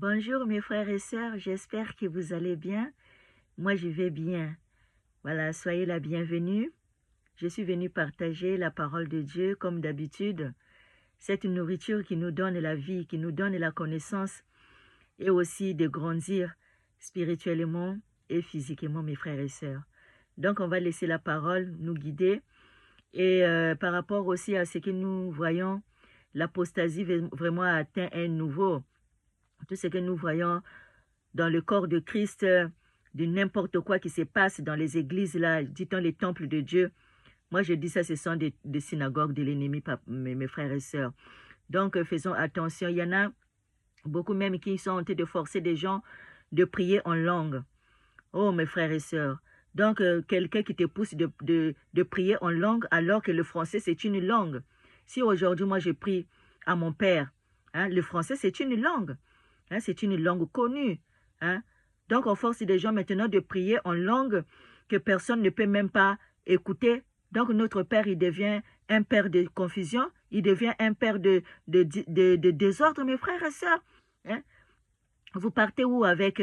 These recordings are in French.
Bonjour mes frères et sœurs, j'espère que vous allez bien. Moi je vais bien. Voilà, soyez la bienvenue. Je suis venue partager la parole de Dieu comme d'habitude. Cette nourriture qui nous donne la vie, qui nous donne la connaissance et aussi de grandir spirituellement et physiquement mes frères et sœurs. Donc on va laisser la parole nous guider. Et par rapport aussi à ce que nous voyons, l'apostasie vraiment a atteint un nouveau. Tout ce que nous voyons dans le corps de Christ, de n'importe quoi qui se passe dans les églises, là, dit-on les temples de Dieu. Moi, je dis ça, ce sont des synagogues de l'ennemi, mes frères et sœurs. Donc, faisons attention. Il y en a beaucoup même qui sont en train de forcer des gens de prier en langue. Oh, mes frères et sœurs. Donc, quelqu'un qui te pousse de prier en langue alors que le français, c'est une langue. Si aujourd'hui, moi, je prie à mon père, hein, le français, c'est une langue. Hein, c'est une langue connue. Hein. Donc, on force des gens maintenant de prier en langue que personne ne peut même pas écouter. Donc, notre père, il devient un père de confusion. Il devient un père de désordre, mes frères et sœurs. Hein. Vous partez où avec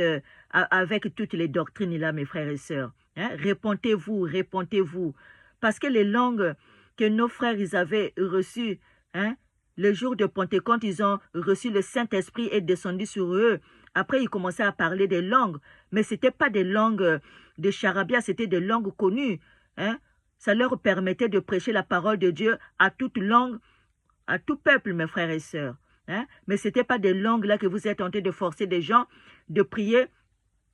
toutes les doctrines là, mes frères et sœurs? Hein? Répondez-vous, répondez-vous. Parce que les langues que nos frères ils avaient reçues, hein, le jour de Pentecôte, ils ont reçu le Saint-Esprit est descendu sur eux. Après, ils commençaient à parler des langues. Mais ce n'était pas des langues de charabia, c'était des langues connues. Hein? Ça leur permettait de prêcher la parole de Dieu à toute langue, à tout peuple, mes frères et sœurs. Hein? Mais ce n'était pas des langues là que vous êtes tentés de forcer des gens de prier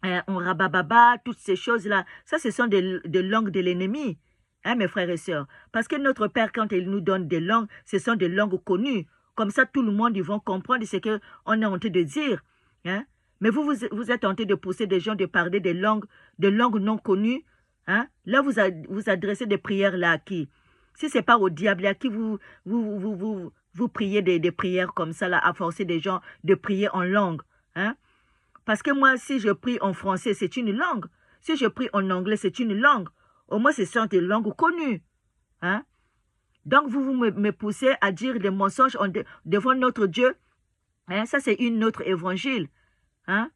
en rabababa, toutes ces choses-là. Ça, ce sont des langues de l'ennemi. Hein, mes frères et sœurs. Parce que notre Père, quand il nous donne des langues, ce sont des langues connues. Comme ça, tout le monde, ils vont comprendre ce qu'on est en train de dire. Hein? Mais vous êtes tentés de pousser des gens de parler des langues non connues. Hein? Là, vous adressez des prières là à qui? Si ce n'est pas au diable, à qui vous priez des prières comme ça, là, à forcer des gens de prier en langue. Hein? Parce que moi, si je prie en français, c'est une langue. Si je prie en anglais, c'est une langue. Au moins, ce sont des langues connues. Hein? Donc, vous me poussez à dire des mensonges devant notre Dieu. Hein? Ça, c'est une autre évangile. Hein?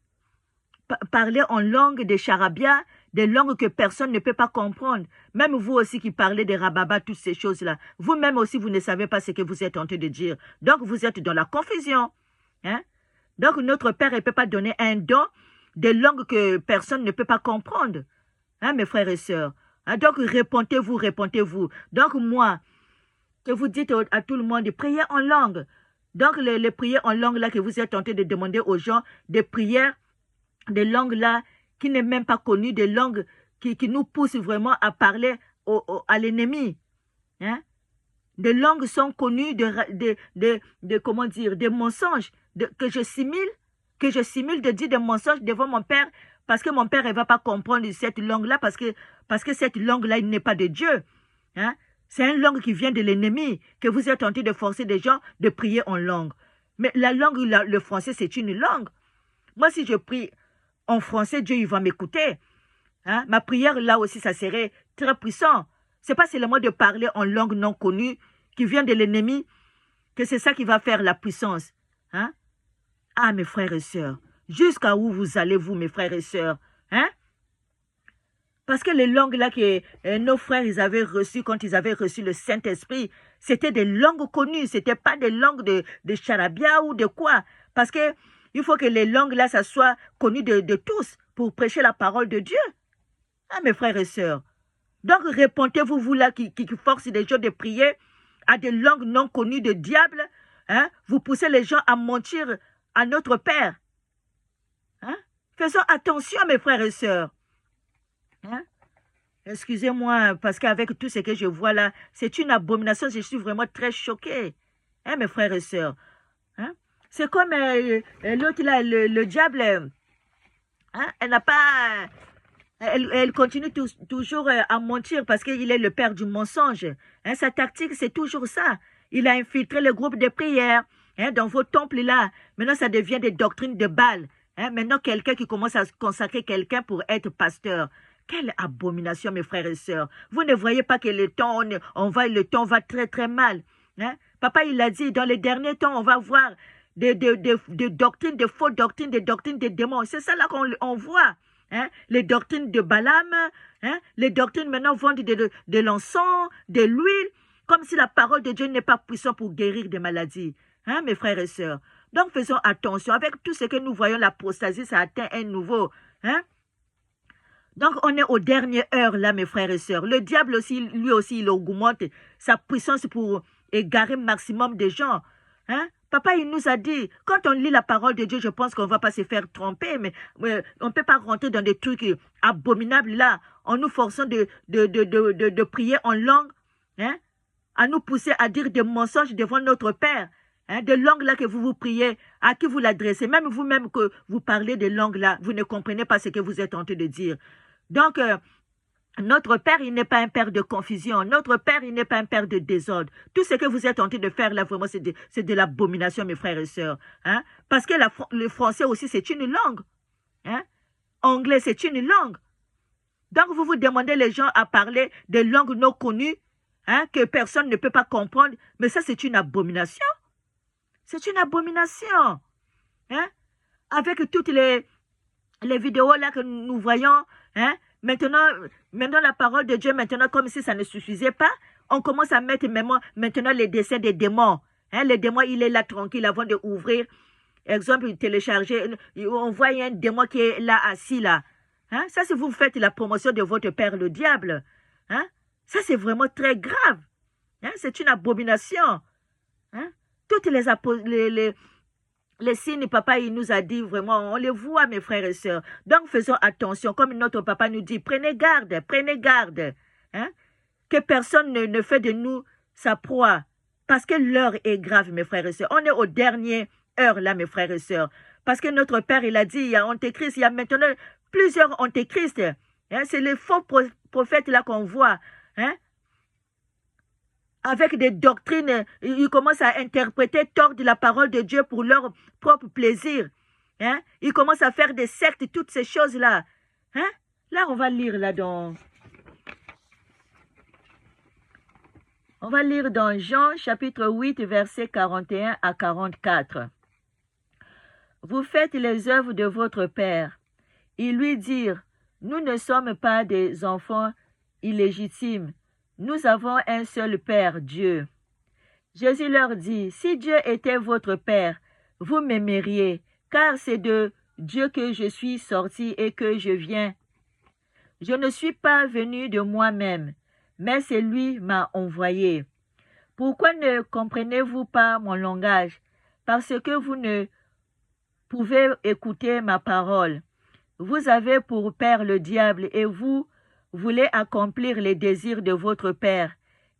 Parler en langue des charabia, des langues que personne ne peut pas comprendre. Même vous aussi qui parlez des rababa, toutes ces choses-là. Vous-même aussi, vous ne savez pas ce que vous êtes en train de dire. Donc, vous êtes dans la confusion. Hein? Donc, notre Père ne peut pas donner un don des langues que personne ne peut pas comprendre. Hein, mes frères et sœurs? Hein, donc, répondez-vous, répondez-vous. Donc, moi, que vous dites à tout le monde de prier en langue. Donc, les prières en langue là que vous êtes tenté de demander aux gens, des prières, des langues là qui n'est même pas connues, des langues qui nous poussent vraiment à parler à l'ennemi. Hein? Des langues sont connues comment dire, des mensonges que je simule de dire des mensonges devant mon père parce que mon père ne va pas comprendre cette langue-là parce que cette langue-là, il n'est pas de Dieu. Hein? C'est une langue qui vient de l'ennemi que vous êtes tenté de forcer des gens de prier en langue. Mais la langue, le français, c'est une langue. Moi, si je prie en français, Dieu, il va m'écouter. Hein? Ma prière, là aussi, ça serait très puissant. Ce n'est pas seulement de parler en langue non connue qui vient de l'ennemi que c'est ça qui va faire la puissance. Hein? Ah, mes frères et sœurs, jusqu'à où vous allez, vous, mes frères et sœurs? Hein? Parce que les langues là que nos frères ils avaient reçues quand ils avaient reçu le Saint-Esprit, c'était des langues connues, ce n'était pas des langues de charabia ou de quoi. Parce que il faut que les langues là, ça soit connu de tous pour prêcher la parole de Dieu. Ah, mes frères et sœurs. Donc, répondez-vous, vous là qui forcez les gens de prier à des langues non connues de diable. Hein? Vous poussez les gens à mentir à notre Père. Hein? Faisons attention, mes frères et sœurs. Hein? Excusez-moi, parce qu'avec tout ce que je vois là, c'est une abomination. Je suis vraiment très choquée. Hein, mes frères et sœurs. Hein? C'est comme l'autre là, le diable. Hein? Elle n'a pas... Elle continue toujours à mentir parce qu'il est le père du mensonge. Hein? Sa tactique, c'est toujours ça. Il a infiltré le groupe de prière dans vos temples là. Maintenant, ça devient des doctrines de Baal. Hein? Maintenant, quelqu'un qui commence à consacrer quelqu'un pour être pasteur. Quelle abomination, mes frères et sœurs. Vous ne voyez pas que le temps va très très mal. Hein? Papa, il a dit, dans les derniers temps, on va voir de doctrines, de fausses doctrines, des doctrines des démons. C'est ça là qu'on voit. Hein? Les doctrines de Balaam, hein? Les doctrines maintenant vendent de l'encens, de l'huile, comme si la parole de Dieu n'est pas puissante pour guérir des maladies. Hein, mes frères et sœurs? Donc faisons attention. Avec tout ce que nous voyons, l'apostasie, ça atteint un nouveau. Hein? Donc on est aux dernières heures là, mes frères et sœurs. Le diable aussi, lui aussi, il augmente sa puissance pour égarer maximum de gens. Hein? Papa, il nous a dit, quand on lit la parole de Dieu, je pense qu'on ne va pas se faire tromper, mais on ne peut pas rentrer dans des trucs abominables là, en nous forçant de prier en langue, hein, à nous pousser à dire des mensonges devant notre Père, hein, des langues là que vous priez, à qui vous l'adressez, même vous-même que vous parlez des langues là, vous ne comprenez pas ce que vous êtes en train de dire. Donc, notre Père, il n'est pas un Père de confusion. Notre Père, il n'est pas un Père de désordre. Tout ce que vous êtes en train de faire là, vraiment, c'est de l'abomination, mes frères et sœurs. Hein? Parce que le français aussi, c'est une langue. Hein? Anglais, c'est une langue. Donc, vous demandez les gens à parler des langues non connues, hein, que personne ne peut pas comprendre. Mais ça, c'est une abomination. C'est une abomination. Hein? Avec toutes les vidéos là que nous voyons, hein? Maintenant, la parole de Dieu, maintenant, comme si ça ne suffisait pas, on commence à mettre maintenant les dessins des démons. Hein, le démon, il est là tranquille avant d'ouvrir. Exemple, télécharger, on voit un démon qui est là, assis là. Hein, ça, si vous faites la promotion de votre père, le diable, hein, ça, c'est vraiment très grave. Hein, c'est une abomination. Hein, toutes les signes, papa, il nous a dit vraiment, on les voit, mes frères et sœurs. Donc, faisons attention. Comme notre papa nous dit, prenez garde. Hein? Que personne ne fait de nous sa proie. Parce que l'heure est grave, mes frères et sœurs. On est aux dernières heures, là, mes frères et sœurs. Parce que notre Père, il a dit, il y a Antéchrist, il y a maintenant plusieurs Antéchrists. Hein? C'est les faux prophètes, là, qu'on voit. Hein? Avec des doctrines, ils commencent à interpréter, tordre la parole de Dieu pour leur propre plaisir. Hein? Ils commencent à faire des sectes, toutes ces choses-là. Hein? Là, on va lire dans Jean, chapitre 8, versets 41 à 44. Vous faites les œuvres de votre Père. Ils lui dirent, nous ne sommes pas des enfants illégitimes. Nous avons un seul Père, Dieu. Jésus leur dit, si Dieu était votre Père, vous m'aimeriez, car c'est de Dieu que je suis sorti et que je viens. Je ne suis pas venu de moi-même, mais c'est lui m'a envoyé. Pourquoi ne comprenez-vous pas mon langage? Parce que vous ne pouvez écouter ma parole. Vous avez pour père le diable et vous voulez accomplir les désirs de votre père.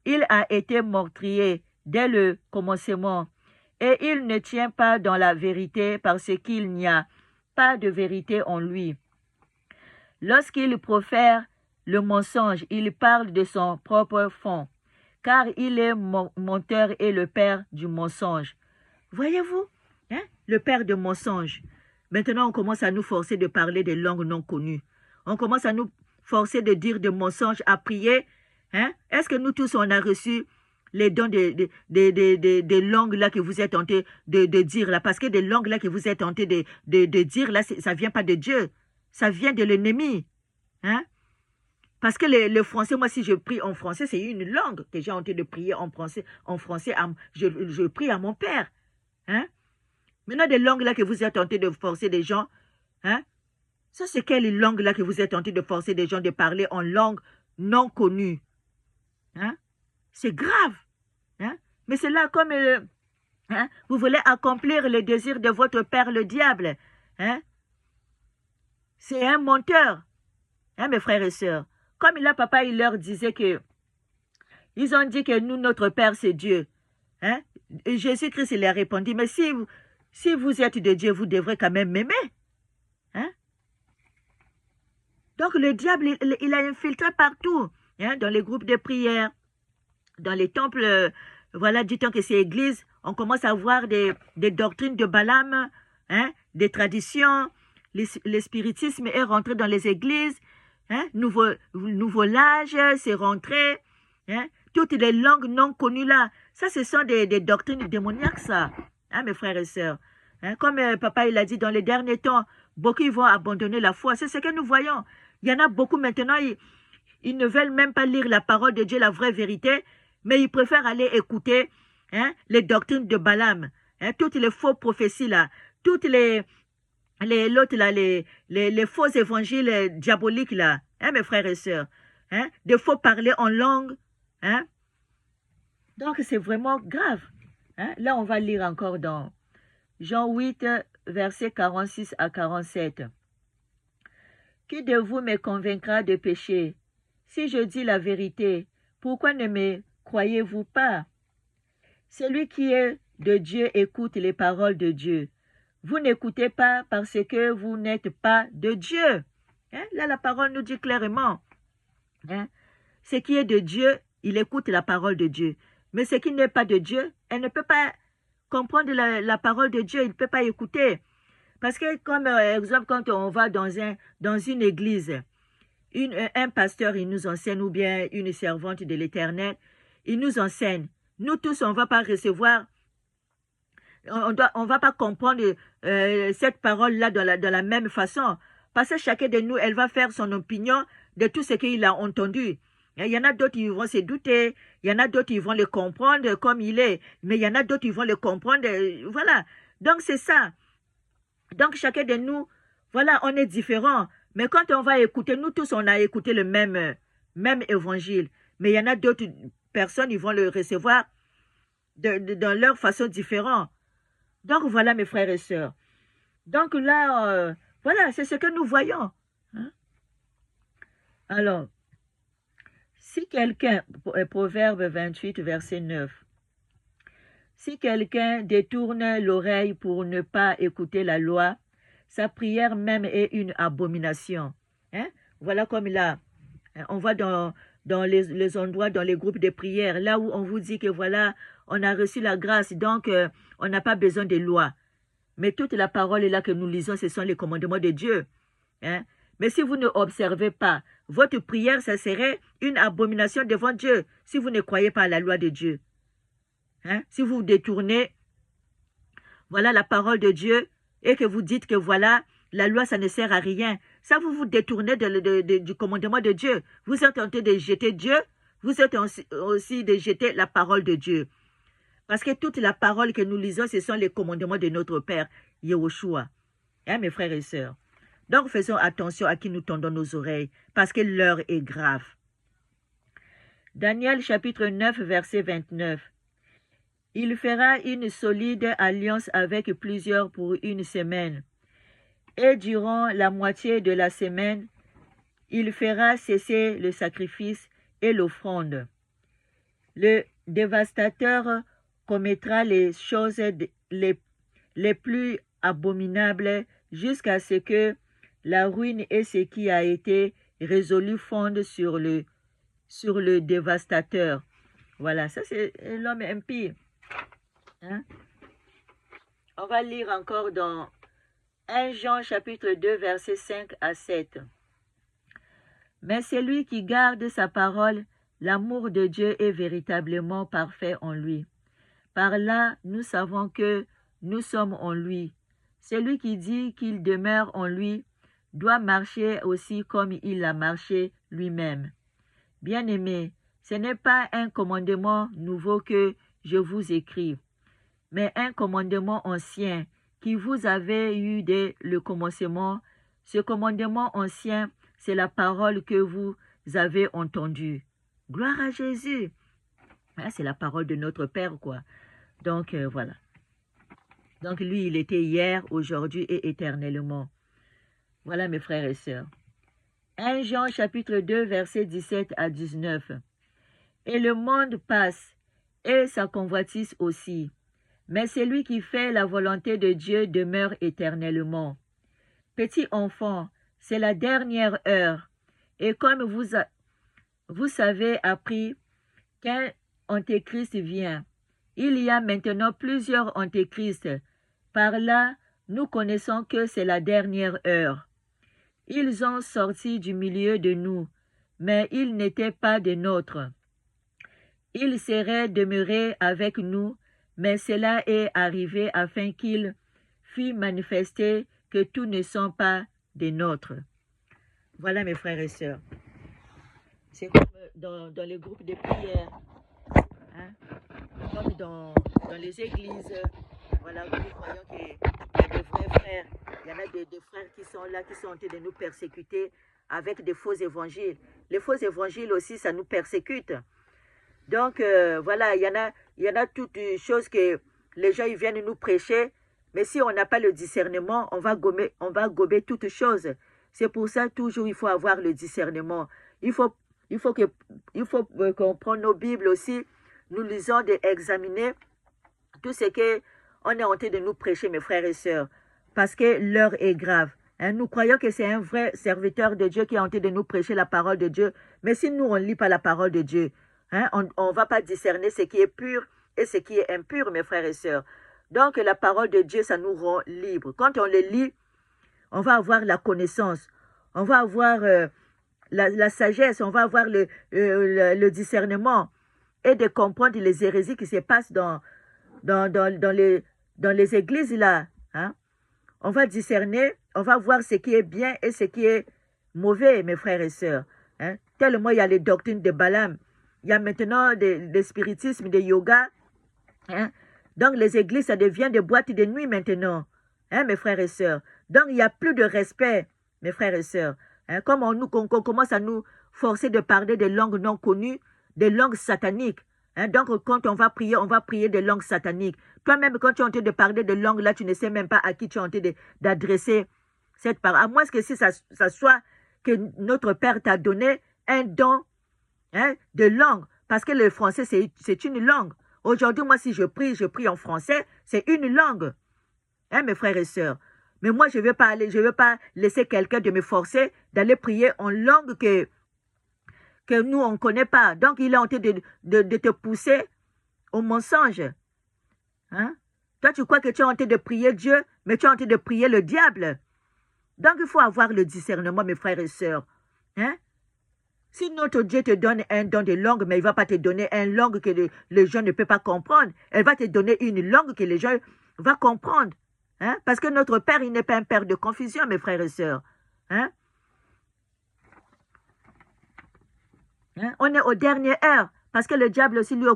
Il a été meurtrier dès le commencement, et il ne tient pas dans la vérité parce qu'il n'y a pas de vérité en lui. Lorsqu'il profère le mensonge, il parle de son propre fond, car il est menteur et le père du mensonge. Voyez-vous, hein, le père de mensonge. Maintenant, on commence à nous forcer de parler des langues non connues. On commence à nous forcer de dire des mensonges, à prier. Hein? Est-ce que nous tous, on a reçu les dons des langues là que vous êtes tentés de dire là? Parce que des langues là que vous êtes tentés de dire là, ça ne vient pas de Dieu. Ça vient de l'ennemi. Hein? Parce que le français, moi, si je prie en français, c'est une langue que j'ai tenté de prier en français. Je prie à mon Père. Hein? Maintenant, des langues là que vous êtes tentés de forcer des gens, hein? Ça, c'est quelle langue là que vous êtes tenté de forcer des gens de parler en langue non connue? Hein? C'est grave. Hein? Mais c'est là comme hein? Vous voulez accomplir les désirs de votre père, le diable. Hein? C'est un menteur. Hein, mes frères et sœurs? Comme là, papa, il leur disait que ils ont dit que nous, notre Père, c'est Dieu. Hein? Et Jésus-Christ, il a répondu, mais si vous êtes de Dieu, vous devrez quand même m'aimer. Hein? Donc, le diable, il a infiltré partout, hein, dans les groupes de prière, dans les temples, voilà, du temps que c'est église, on commence à voir des doctrines de Balaam, hein, des traditions, le spiritisme est rentré dans les églises, hein, nouveau l'âge, c'est rentré, hein, toutes les langues non connues là, ça, ce sont des doctrines démoniaques, ça, hein, mes frères et sœurs. Hein, comme papa il a dit, dans les derniers temps, beaucoup ils vont abandonner la foi. C'est ce que nous voyons. Il y en a beaucoup maintenant, ils ne veulent même pas lire la parole de Dieu, la vraie vérité, mais ils préfèrent aller écouter les doctrines de Balaam, toutes les faux prophéties là, toutes l'autre là, les faux évangiles diaboliques là, mes frères et sœurs, de faux parler en langue. Donc c'est vraiment grave. Là on va lire encore dans Jean 8, versets 46 à 47. Qui de vous me convaincra de péché? Si je dis la vérité, pourquoi ne me croyez-vous pas? Celui qui est de Dieu écoute les paroles de Dieu. Vous n'écoutez pas parce que vous n'êtes pas de Dieu. Là, la parole nous dit clairement. Ce qui est de Dieu, il écoute la parole de Dieu. Mais ce qui n'est pas de Dieu, elle ne peut pas comprendre la parole de Dieu, il ne peut pas écouter. Parce que, comme exemple, quand on va dans une église, un pasteur, il nous enseigne, ou bien une servante de l'Éternel, il nous enseigne. Nous tous, on ne va pas recevoir, on va pas comprendre cette parole-là de la même façon. Parce que chacun de nous, elle va faire son opinion de tout ce qu'il a entendu. Il y en a d'autres qui vont se douter, il y en a d'autres qui vont le comprendre comme il est, mais il y en a d'autres qui vont le comprendre, voilà. Donc c'est ça. Donc chacun de nous, voilà, on est différents. Mais quand on va écouter, nous tous, on a écouté le même évangile. Mais il y en a d'autres personnes, ils vont le recevoir dans leur façon différente. Donc voilà mes frères et sœurs. Donc là, voilà, c'est ce que nous voyons. Alors, si quelqu'un, Proverbe 28, verset 9, si quelqu'un détourne l'oreille pour ne pas écouter la loi, sa prière même est une abomination. Voilà comme là, on va dans les endroits, dans les groupes de prière, là où on vous dit que voilà, on a reçu la grâce, donc on n'a pas besoin de loi. Mais toute la parole là que nous lisons, ce sont les commandements de Dieu. Mais si vous ne observez pas, votre prière, ça serait une abomination devant Dieu, si vous ne croyez pas à la loi de Dieu. Si vous détournez, voilà la parole de Dieu, et que vous dites que voilà, la loi, ça ne sert à rien. Ça, vous vous détournez du commandement de Dieu. Vous êtes en train de jeter Dieu, vous êtes aussi de jeter la parole de Dieu. Parce que toute la parole que nous lisons, ce sont les commandements de notre Père, Yahushua. Mes frères et sœurs. Donc, faisons attention à qui nous tendons nos oreilles, parce que l'heure est grave. Daniel chapitre 9, verset 29. Il fera une solide alliance avec plusieurs pour une semaine. Et durant la moitié de la semaine, il fera cesser le sacrifice et l'offrande. Le dévastateur commettra les choses les plus abominables jusqu'à ce que la ruine et ce qui a été résolu fondent sur le dévastateur. Voilà, ça c'est l'homme impie. On va lire encore dans 1 Jean chapitre 2 versets 5 à 7. Mais celui qui garde sa parole, l'amour de Dieu est véritablement parfait en lui. Par là, nous savons que nous sommes en lui. Celui qui dit qu'il demeure en lui doit marcher aussi comme il a marché lui-même. Bien-aimés, ce n'est pas un commandement nouveau que je vous écris, mais un commandement ancien qui vous avez eu dès le commencement. Ce commandement ancien, c'est la parole que vous avez entendue. Gloire à Jésus. C'est la parole de notre Père, quoi. Donc, voilà. Donc, lui, il était hier, aujourd'hui et éternellement. Voilà, mes frères et sœurs. 1 Jean chapitre 2, versets 17 à 19. Et le monde passe, et sa convoitise aussi. Mais celui qui fait la volonté de Dieu demeure éternellement. Petits enfants, c'est la dernière heure. Et comme vous savez appris qu'un antéchrist vient, il y a maintenant plusieurs antéchrists. Par là, nous connaissons que c'est la dernière heure. Ils ont sorti du milieu de nous, mais ils n'étaient pas des nôtres. Ils seraient demeurés avec nous, mais cela est arrivé afin qu'ils fit manifester que tous ne sont pas des nôtres. Voilà mes frères et sœurs. C'est comme dans les groupes de prière, hein, comme dans les églises. Voilà, nous croyons qu'il y a des vrais frères. Il y en a des frères qui sont là, qui sont en train de nous persécuter avec des faux évangiles. Les faux évangiles aussi, ça nous persécute. Donc, voilà, il y en a toutes les choses que les gens ils viennent nous prêcher. Mais si on n'a pas le discernement, on va gober toutes choses. C'est pour ça, toujours, il faut avoir le discernement. Il faut qu'on prenne nos Bibles aussi, nous lisons, d'examiner tout ce qu'on est en train de nous prêcher, mes frères et sœurs. Parce que l'heure est grave. Hein, nous croyons que c'est un vrai serviteur de Dieu qui est en train de nous prêcher la parole de Dieu. Mais si nous, on ne lit pas la parole de Dieu, hein, on ne va pas discerner ce qui est pur et ce qui est impur, mes frères et sœurs. Donc, la parole de Dieu, ça nous rend libres. Quand on le lit, on va avoir la connaissance, on va avoir la sagesse, on va avoir le discernement et de comprendre les hérésies qui se passent dans les églises là. Hein. On va discerner, on va voir ce qui est bien et ce qui est mauvais, mes frères et sœurs. Hein. Tellement il y a les doctrines de Balaam, il y a maintenant des spiritismes, des yoga. Hein. Donc les églises, ça devient des boîtes de nuit maintenant, hein, mes frères et sœurs. Donc il n'y a plus de respect, mes frères et sœurs. Hein, comme on commence à nous forcer de parler des langues non connues, des langues sataniques. Hein, donc quand on va prier des langues sataniques. Toi-même, quand tu es en train de parler de langues, là, tu ne sais même pas à qui tu es en train d'adresser cette parole. À moins que si ça soit que notre Père t'a donné un don, hein, de langue. Parce que le français, c'est une langue. Aujourd'hui, moi, si je prie en français, c'est une langue. Hein, mes frères et sœurs. Mais moi, je ne veux pas laisser quelqu'un de me forcer d'aller prier en langue que nous, on ne connaît pas. Donc, il est en train de te pousser au mensonge. Hein? Toi, tu crois que tu es en train de prier Dieu, mais tu es en train de prier le diable. Donc, il faut avoir le discernement, mes frères et sœurs. Hein? Si notre Dieu te donne un don de langue, mais il ne va pas te donner une langue que les gens ne peuvent pas comprendre. Elle va te donner une langue que les gens vont comprendre. Hein? Parce que notre Père, il n'est pas un Père de confusion, mes frères et sœurs. Hein? Hein? On est aux dernières heures. Parce que le diable aussi, lui,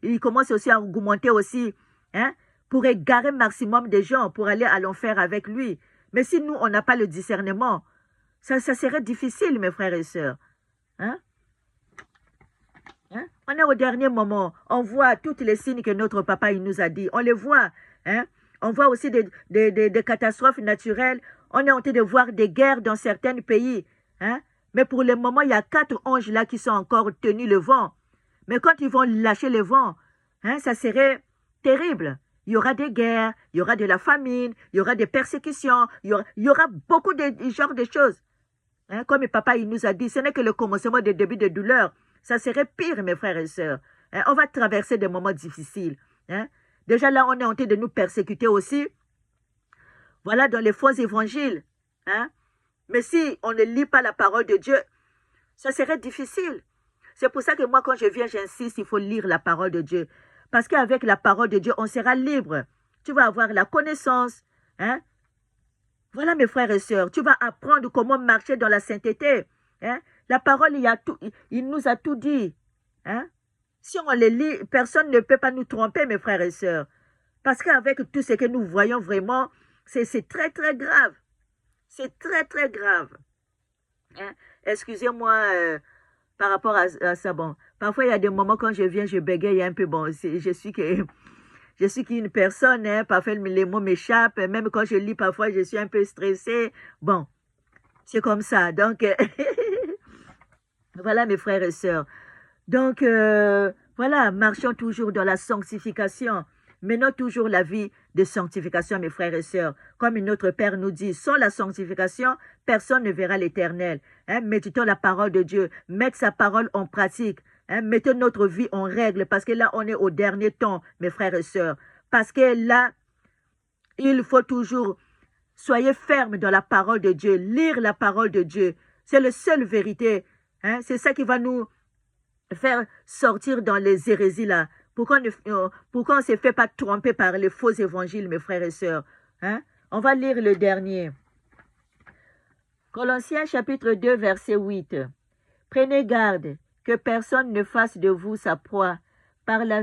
il commence aussi à augmenter aussi. Hein? Pour égarer maximum de gens, pour aller à l'enfer avec lui. Mais si nous, on n'a pas le discernement, ça serait difficile, mes frères et sœurs. Hein? Hein? On est au dernier moment. On voit tous les signes que notre papa il nous a dit. On les voit. Hein? On voit aussi des catastrophes naturelles. On est en train de voir des guerres dans certains pays. Hein? Mais pour le moment, il y a 4 anges là qui sont encore tenus le vent. Mais quand ils vont lâcher le vent, hein, ça serait terrible. Il y aura des guerres, il y aura de la famine, il y aura des persécutions, il y aura beaucoup de genres de choses. Hein, comme papa il nous a dit, ce n'est que le commencement des débuts de douleur. Ça serait pire, mes frères et sœurs. Hein, on va traverser des moments difficiles. Hein. Déjà là, on est en train de nous persécuter aussi. Voilà, dans les faux évangiles. Hein. Mais si on ne lit pas la parole de Dieu, ça serait difficile. C'est pour ça que moi, quand je viens, j'insiste, il faut lire la parole de Dieu. Parce qu'avec la parole de Dieu, on sera libre. Tu vas avoir la connaissance. Hein. Voilà, mes frères et sœurs, tu vas apprendre comment marcher dans la sainteté. Hein? La parole, il nous a tout dit. Hein? Si on les lit, personne ne peut pas nous tromper, mes frères et sœurs. Parce qu'avec tout ce que nous voyons vraiment, c'est très, très grave. C'est très, très grave. Hein? Excusez-moi par rapport à ça. Bon, parfois, il y a des moments quand je viens, je bégaye un peu. Bon, je suis qu'une personne, hein, parfois les mots m'échappent, même quand je lis parfois je suis un peu stressée. Bon, c'est comme ça. Donc, voilà mes frères et sœurs. Donc, voilà, marchons toujours dans la sanctification. Menons toujours la vie de sanctification, mes frères et sœurs. Comme notre Père nous dit, sans la sanctification, personne ne verra l'Éternel. Hein, méditons la parole de Dieu, mettons sa parole en pratique. Hein, mettons notre vie en règle parce que là, on est au dernier temps, mes frères et sœurs. Parce que là, il faut toujours, soyez fermes dans la parole de Dieu, lire la parole de Dieu. C'est la seule vérité. Hein, c'est ça qui va nous faire sortir dans les hérésies là. Pourquoi on ne se fait pas tromper par les faux évangiles, mes frères et sœurs? Hein? On va lire le dernier. Colossiens chapitre 2, verset 8. Prenez garde que personne ne fasse de vous sa proie par la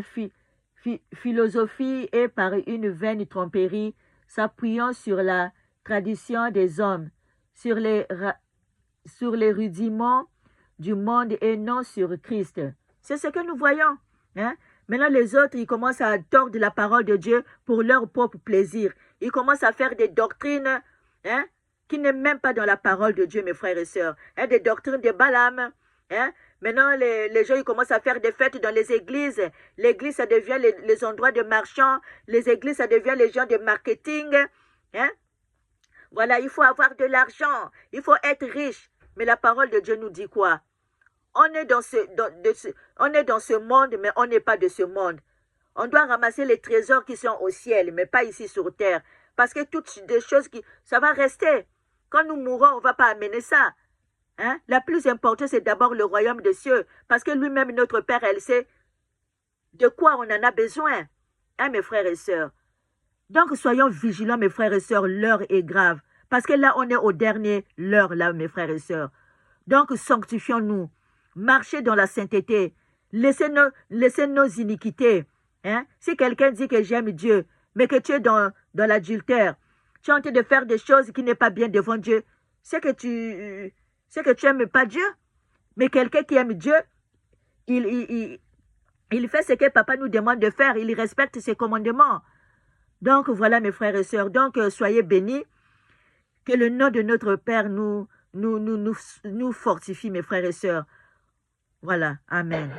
philosophie et par une vaine tromperie, s'appuyant sur la tradition des hommes, sur les rudiments du monde et non sur Christ. C'est ce que nous voyons. Hein? Maintenant, les autres, ils commencent à tordre la parole de Dieu pour leur propre plaisir. Ils commencent à faire des doctrines qui n'est même pas dans la parole de Dieu, mes frères et sœurs. Des doctrines de Balaam. Maintenant, les gens ils commencent à faire des fêtes dans les églises. L'église, ça devient les endroits de marchands. Les églises, ça devient les gens de marketing. Voilà, il faut avoir de l'argent. Il faut être riche. Mais la parole de Dieu nous dit quoi? On est dans ce monde, mais on n'est pas de ce monde. On doit ramasser les trésors qui sont au ciel, mais pas ici sur terre. Parce que toutes des choses ça va rester. Quand nous mourrons, on ne va pas amener ça. La plus importante, c'est d'abord le royaume des cieux. Parce que lui-même, notre Père, elle sait de quoi on en a besoin. Mes frères et sœurs. Donc, soyons vigilants, mes frères et sœurs. L'heure est grave. Parce que là, on est au dernier l'heure, là, mes frères et sœurs. Donc, sanctifions-nous. Marchez dans la sainteté. Laissez nos iniquités. Si quelqu'un dit que j'aime Dieu, mais que tu es dans l'adultère, tu es en train de faire des choses qui n'est pas bien devant Dieu, c'est que tu n'aimes pas Dieu. Mais quelqu'un qui aime Dieu, il fait ce que papa nous demande de faire. Il respecte ses commandements. Donc, voilà, mes frères et sœurs. Donc, soyez bénis. Que le nom de notre Père nous fortifie, mes frères et sœurs. Voilà. Amen.